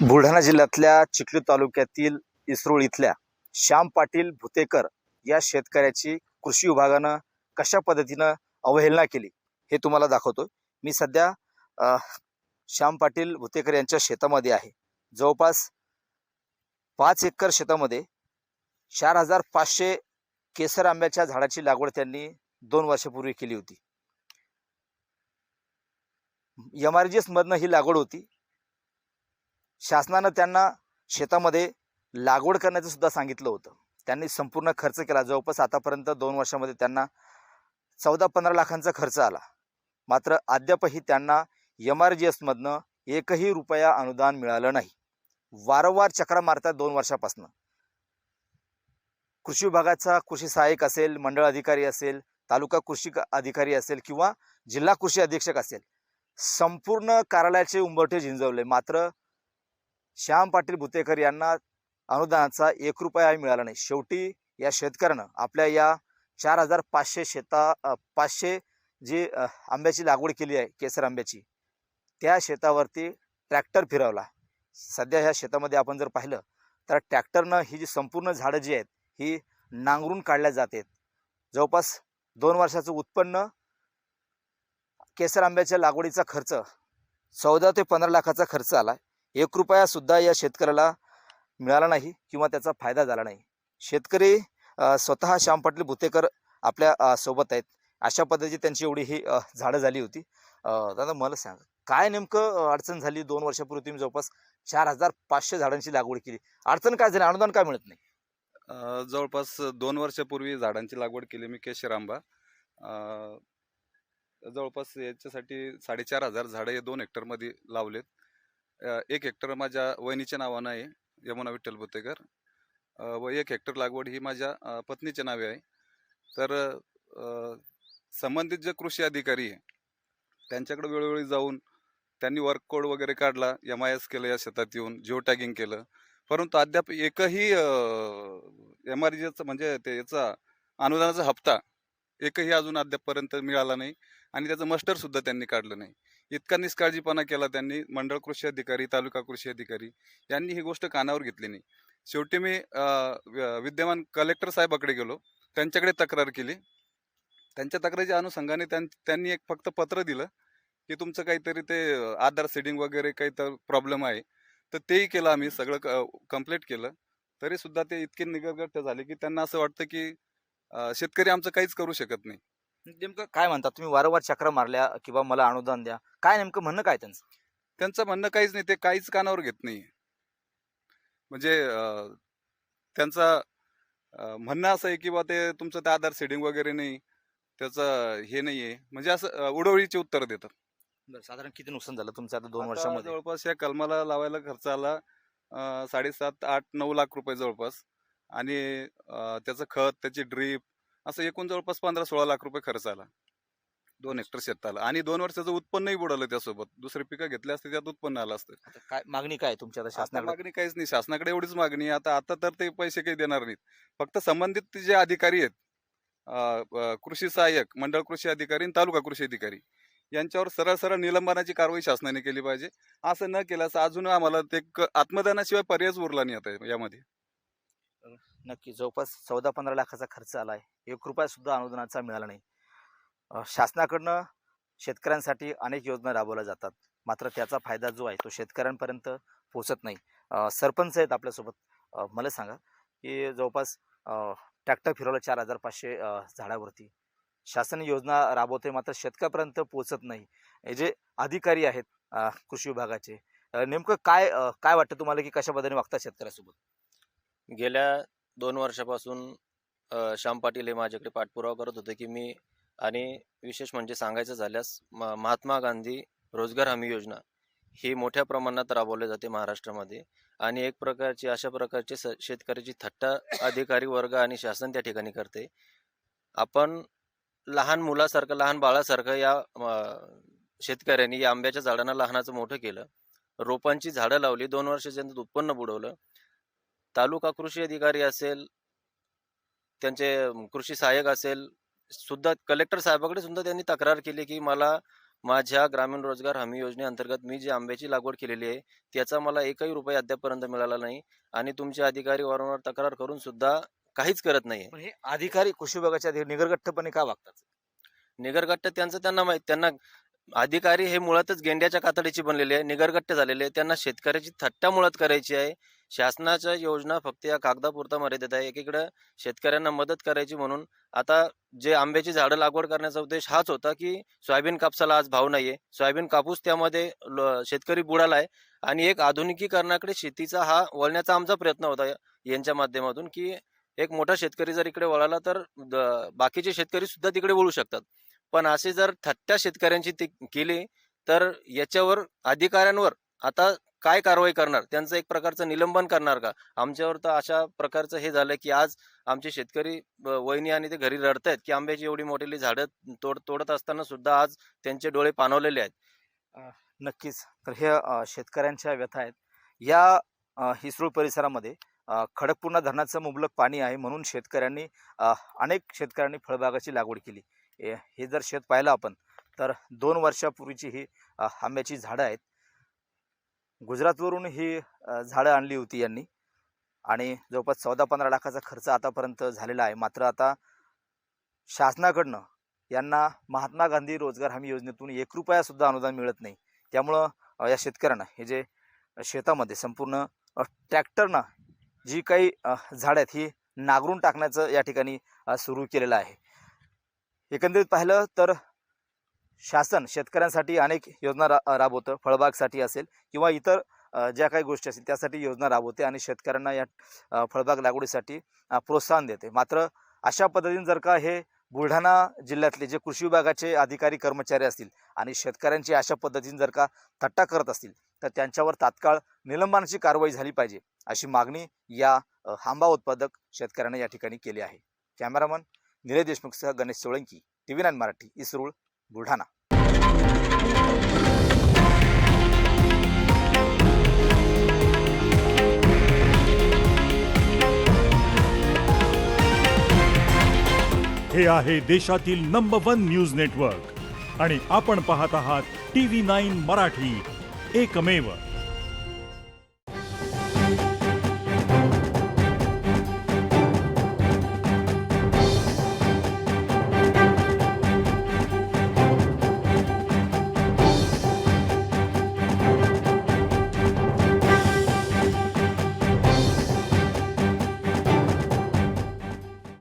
बुलढाणा जिल्ह्यातल्या चिखली तालुक्यातील इसरोळ इथल्या श्याम पाटील भुतेकर या शेतकऱ्याची कृषी विभागानं कशा पद्धतीनं अवहेलना केली हे तुम्हाला दाखवतो. मी सध्या श्याम पाटील भुतेकर यांच्या शेतामध्ये आहे. जवळपास 5 एकर शेतामध्ये 4500 केसर आंब्याच्या झाडाची लागवड त्यांनी 2 वर्षापूर्वी केली होती. MRGS मधनं ही लागवड होती. शासनानं त्यांना शेतामध्ये लागवड करण्याचं सुद्धा सांगितलं होतं. त्यांनी संपूर्ण खर्च केला. जवळपास आतापर्यंत 2 वर्षामध्ये त्यांना 14-15 लाखांचा खर्च आला. मात्र अद्यापही त्यांना MRGS मधनं एकही रुपया अनुदान मिळालं नाही. वारंवार चक्रा मारतात 2 वर्षापासून. कृषी विभागाचा कृषी सहाय्यक असेल, मंडळ अधिकारी असेल, तालुका कृषी अधिकारी असेल किंवा जिल्हा कृषी अधीक्षक असेल, संपूर्ण कार्यालयाचे उंबरठे झिंजवले. मात्र श्याम पाटील भुतेकर यांना अनुदानाचा 1 रुपयाही मिळाला नाही. शेवटी या शेतकऱ्यानं आपल्या या 4500 जी आंब्याची लागवड केली आहे, केसर आंब्याची, त्या शेतावरती ट्रॅक्टर फिरवला. सध्या ह्या शेतामध्ये आपण जर पाहिलं तर ट्रॅक्टरनं ही जी संपूर्ण झाडं जी आहेत ही नांगरून काढल्या जातात. जवळपास 2 वर्षाचं उत्पन्न, केसर आंब्याच्या लागवडीचा खर्च 14 ते 15 लाखाचा खर्च आला. 1 रुपया सुद्धा या शेतकऱ्याला मिळाला नाही किंवा त्याचा फायदा झाला नाही. शेतकरी स्वतः श्याम पाटील भुतेकर आपल्या सोबत आहेत. अशा पद्धतीची त्यांची एवढी ही झाडं झाली होती. दादा मला सांग, काय नेमकं अडचण झाली? 2 वर्षापूर्वी तुम्ही जवळपास 4500 झाडांची लागवड केली. अडचण काय झाली? अनुदान काय मिळत नाही? जवळपास 2 वर्षापूर्वी झाडांची लागवड केली मी केशर आंबा. जवळपास याच्यासाठी 4500 झाडं हे 2 हेक्टरमध्ये लावलेत. 1 हेक्टर माझ्या वहिनीच्या नावानं आहे, यमुना विठ्ठल भुतेकर, व 1 हेक्टर लागवड ही माझ्या पत्नीच्या नावे आहे. तर संबंधित जे कृषी अधिकारी आहे त्यांच्याकडे वेळोवेळी जाऊन त्यांनी वर्क कोड वगैरे काढला, MIS केलं, या शेतात येऊन जिओ टॅगिंग केलं, परंतु अद्याप एकही MRGS म्हणजे ते याचा अनुदानाचा हप्ता एकही अजून अद्यापपर्यंत मिळाला नाही आणि त्याचं मस्टर सुद्धा त्यांनी काढलं नाही. इतका निष्काळजीपणा केला त्यांनी. मंडळ कृषी अधिकारी, तालुका कृषी अधिकारी यांनी ही गोष्ट कानावर घेतली नाही. शेवटी मी विद्यमान कलेक्टर साहेबाकडे गेलो, त्यांच्याकडे तक्रार केली. त्यांच्या तक्रारीच्या अनुषंगाने त्यांनी एक फक्त पत्र दिलं की तुमचं काहीतरी ते आधार सीडिंग वगैरे काही तर प्रॉब्लेम आहे. तर तेही केलं, आम्ही सगळं कंप्लीट केलं. तरी सुद्धा ते इतके निगरगट्ट झाले की त्यांना असं वाटतं की शेतकरी आमचं काहीच करू शकत नाही. नेमकं काय म्हणतात तुम्ही? वारंवार चक्रा मारल्या किंवा मला अनुदान द्या, काय नेमकं म्हणणं काय त्यांचं? त्यांचं म्हणणं काहीच नाही, ते काहीच कानावर घेत नाही. म्हणजे त्यांचं म्हणणं असं आहे की बा ते तुमचं ते आधार सीडिंग वगैरे नाही, त्याचं हे नाही आहे, म्हणजे असं उडवळीचे उत्तर देतात. बरं, साधारण किती नुकसान झालं तुमचं आता 2 आता वर्षामध्ये? जवळपास या कलमाला लावायला खर्च आला 7.5, 8-9 लाख रुपये जवळपास. आणि त्याचं खत, त्याची ड्रीप, असं एकूण जवळपास 15-16 लाख रुपये खर्च आला 2 हेक्टर शेताला. आणि 2 वर्षाचं उत्पन्नही बुडालं. त्यासोबत दुसरी पिकं घेतली असते, त्यात उत्पन्न आलं असतं. आता काय मागणी काय आहे तुमची आता आता शासनाकडे? मागणी काहीच नाही, शासनाकडे एवढीच मागणी आहे. आता तर ते पैसे काही देणार नाहीत. फक्त संबंधित जे अधिकारी आहेत, कृषी सहाय्यक, मंडळ कृषी अधिकारी आणि तालुका कृषी अधिकारी, यांच्यावर सरळ सरळ निलंबनाची कारवाई शासनाने केली पाहिजे. असं न केल्यास अजून आम्हाला ते आत्मदानाशिवाय पर्यायच उरला नाही आता यामध्ये. नक्की जवळपास 14-15 लाखाचा खर्च आलाय. 1 रुपया सुद्धा अनुदानाचा मिळाला नाही. शासनाकडनं शेतकऱ्यांसाठी अनेक योजना राबवल्या जातात, मात्र त्याचा फायदा जो आहे तो शेतकऱ्यांपर्यंत पोहोचत नाही. सरपंच आहेत आपल्यासोबत. मला सांगा की जवळपास ट्रॅक्टर फिरवलं 4500 झाडावरती. शासन योजना राबवते मात्र शेतकऱ्यापर्यंत पोहोचत नाही. हे जे अधिकारी आहेत कृषी विभागाचे, नेमकं काय काय वाटतं तुम्हाला की कशा पद्धतीने वागतात शेतकऱ्यासोबत? गेल्या 2 वर्षापासून श्याम पाटील हे माझ्याकडे पाठपुरावा करत होते की मी, आणि विशेष म्हणजे सांगायचं झाल्यास महात्मा गांधी रोजगार हमी योजना ही मोठ्या प्रमाणात राबवली जाते महाराष्ट्रामध्ये. आणि एक प्रकारची अशा प्रकारची शेतकऱ्याची थट्टा अधिकारी वर्ग आणि शासन त्या ठिकाणी करते. आपण लहान मुलासारखं, लहान बाळासारखं या शेतकऱ्यांनी या आंब्याच्या झाडांना लहानाचं मोठं केलं, रोपांची झाडं लावली, 2 वर्षाच्या नंतर उत्पन्न बुडवलं. तालुका कृषी अधिकारी असेल, त्यांचे कृषी सहाय्यक असेल, सुद्धा कलेक्टर साहेबाकडे सुद्धा त्यांनी तक्रार केली की मला माझ्या ग्रामीण रोजगार हमी योजनेअंतर्गत मी जी आंब्याची लागवड केलेली आहे त्याचा मला एकही रुपया अद्यापपर्यंत मिळाला नाही आणि तुमचे अधिकारी वारंवार तक्रार करून सुद्धा काहीच करत नाही. पण हे अधिकारी कृषी विभागाचे अधिकारी निगरगट्टपणे का वागतात? निगरगट्ट त्यांचं त्यांना माहित. त्यांना अधिकारी हे मुळातच गेंड्याच्या कातडीची बनलेले आहे, निगरगट्टे झालेले आहे. त्यांना शेतकऱ्याची थट्टा मुळात करायची आहे. शासनाच्या योजना फक्त या कागदापुरता मर्यादित आहे. एकीकडे शेतकऱ्यांना मदत करायची म्हणून आता जे आंब्याची झाडं लागवड करण्याचा उद्देश हाच होता की सोयाबीन कापसाला आज भाव नाहीये, सोयाबीन कापूस त्यामध्ये शेतकरी बुडाला आहे आणि एक आधुनिकीकरणाकडे शेतीचा हा वळण्याचा आमचा प्रयत्न होता यांच्या माध्यमातून की एक मोठा शेतकरी जर इकडे वळाला तर बाकीचे शेतकरी सुद्धा तिकडे वळू शकतात. पण असे जर थट्टा शेतकऱ्यांची केली तर याच्यावर अधिकाऱ्यांवर आता काय कारवाई करणार? त्यांचं एक प्रकारचं निलंबन करणार का? आमच्यावर तर अशा प्रकारचं हे झालं की आज आमचे शेतकरी वहिनी आणि ते घरी रडतायत की आंब्याची एवढी मोठी झाडं तोडत असताना सुद्धा आज त्यांचे डोळे पाणवलेले आहेत. नक्कीच. तर हे शेतकऱ्यांच्या व्यथा आहेत. या हिसरूळ परिसरामध्ये खडकपूर्णा धरणाचं मुबलक पाणी आहे म्हणून शेतकऱ्यांनी अनेक शेतकऱ्यांनी फळबागाची लागवड केली. हे जर शेत पाहिलं आपण तर 2 वर्षापूर्वीची ही आंब्याची झाडं आहेत. गुजरातवरून ही झाडं आणली होती यांनी आणि जवळपास 14-15 लाखाचा खर्च आतापर्यंत झालेला आहे. मात्र आता शासनाकडनं यांना महात्मा गांधी रोजगार हमी योजनेतून 1 रुपया सुद्धा अनुदान मिळत नाही. त्यामुळं या शेतकऱ्यांना हे जे शेतामध्ये संपूर्ण ट्रॅक्टरनं जी काही झाडं आहेत ही नांगरून टाकण्याचं या ठिकाणी सुरू केलेलं आहे. एकंदरीत पाहिलं तर शासन शेतकऱ्यांसाठी अनेक योजना राबवतं. फळबागसाठी असेल किंवा इतर ज्या काही गोष्टी असतील त्यासाठी योजना राबवते आणि शेतकऱ्यांना या फळबाग लागवडीसाठी प्रोत्साहन देते. मात्र अशा पद्धतीने जर का हे बुलढाणा जिल्ह्यातले जे कृषी विभागाचे अधिकारी कर्मचारी असतील आणि शेतकऱ्यांची अशा पद्धतीने जर का थट्टा करत असतील तर त्यांच्यावर तात्काळ निलंबनाची कारवाई झाली पाहिजे अशी मागणी या आंबा उत्पादक शेतकऱ्यांना या ठिकाणी केली आहे. कॅमेरामन निलेश देशमुखसह गणेश सोळंकी, TV9 मराठी, इसरूळ, बुलढाणा. हे आहे देशातील नंबर 1 न्यूज नेटवर्क आणि आपण पाहत आहात TV9 मराठी, एकमेव.